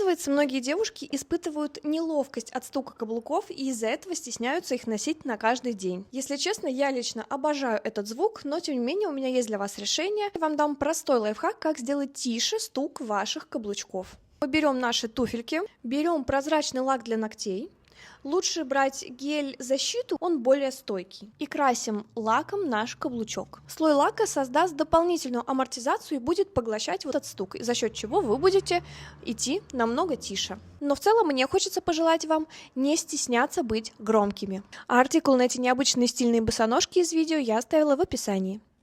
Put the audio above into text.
Оказывается, многие девушки испытывают неловкость от стука каблуков и из-за этого стесняются их носить на каждый день. Если честно, я лично обожаю этот звук, но тем не менее у меня есть для вас решение. Я вам дам простой лайфхак, как сделать тише стук ваших каблучков. Мы берем наши туфельки, берем прозрачный лак для ногтей. Лучше брать гель-защиту, он более стойкий. И красим лаком наш каблучок. Слой лака создаст дополнительную амортизацию и будет поглощать вот этот стук, за счет чего вы будете идти намного тише. Но в целом мне хочется пожелать вам не стесняться быть громкими. А артикул на эти необычные стильные босоножки из видео я оставила в описании.